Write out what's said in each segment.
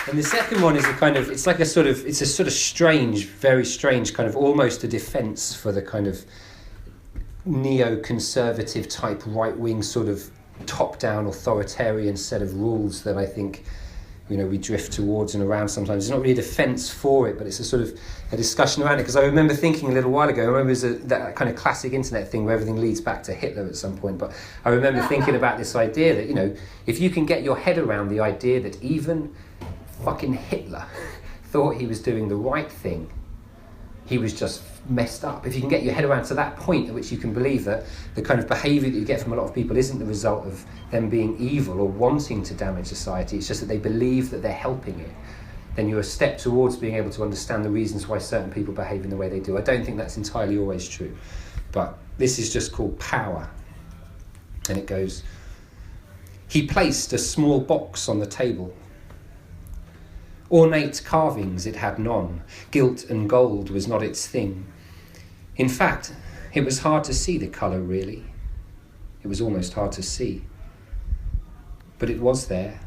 And the second one is it's a sort of strange, very strange kind of almost a defence for the kind of neoconservative type right-wing sort of top-down authoritarian set of rules that I think, we drift towards and around sometimes. It's not really a defence for it, but it's a sort of a discussion around it. Because I remember thinking a little while ago, I remember that kind of classic internet thing where everything leads back to Hitler at some point, but I remember thinking about this idea that, if you can get your head around the idea that even fucking Hitler thought he was doing the right thing, he was just messed up. If you can get your head around to that point at which you can believe that the kind of behaviour that you get from a lot of people isn't the result of them being evil or wanting to damage society, it's just that they believe that they're helping it, then you're a step towards being able to understand the reasons why certain people behave in the way they do. I don't think that's entirely always true, but this is just called power. And it goes, he placed a small box on the table. Ornate carvings it had none, gilt and gold was not its thing. In fact, it was hard to see the colour really. It was almost hard to see. But it was there,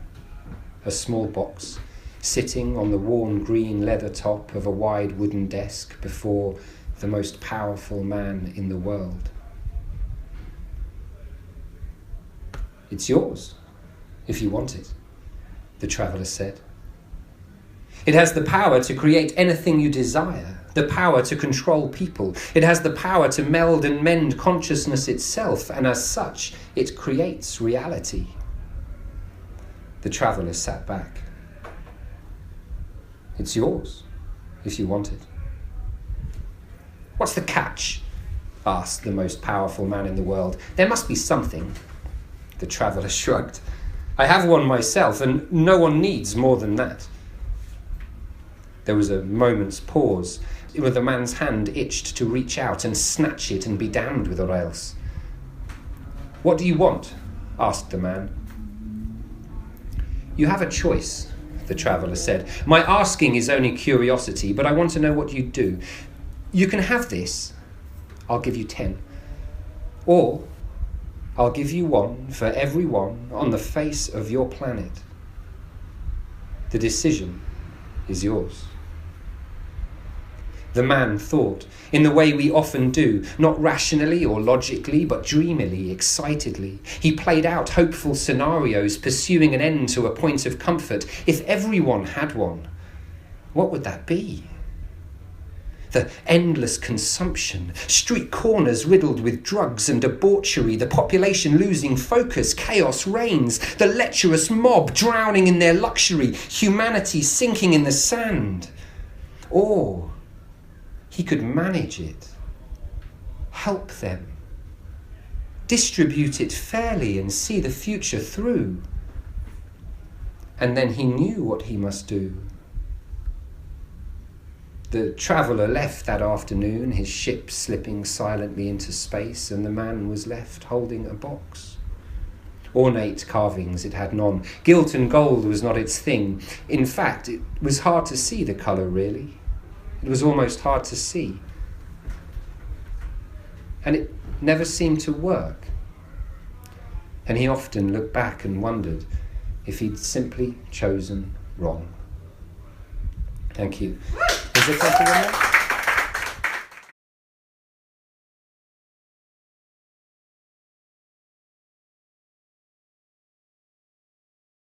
a small box, sitting on the worn green leather top of a wide wooden desk before the most powerful man in the world. It's yours, if you want it, the traveller said. It has the power to create anything you desire, the power to control people. It has the power to meld and mend consciousness itself, and as such, it creates reality. The traveller sat back. It's yours, if you want it. What's the catch? Asked the most powerful man in the world. There must be something. The traveller shrugged. I have one myself, and no one needs more than that. There was a moment's pause, where the man's hand itched to reach out and snatch it and be damned with or else. What do you want? Asked the man. You have a choice, the traveller said. My asking is only curiosity, but I want to know what you do. You can have this. I'll give you 10. Or I'll give you one for every one on the face of your planet. The decision is yours. The man thought, in the way we often do, not rationally or logically, but dreamily, excitedly. He played out hopeful scenarios, pursuing an end to a point of comfort. If everyone had one, what would that be? The endless consumption, street corners riddled with drugs and debauchery, the population losing focus, chaos reigns, the lecherous mob drowning in their luxury, humanity sinking in the sand. Or he could manage it, help them, distribute it fairly and see the future through. And then he knew what he must do. The traveller left that afternoon, his ship slipping silently into space, and the man was left holding a box. Ornate carvings it had none. Gilt and gold was not its thing. In fact, it was hard to see the colour really. It was almost hard to see. And it never seemed to work. And he often looked back and wondered if he'd simply chosen wrong. Thank you. Is there something on that?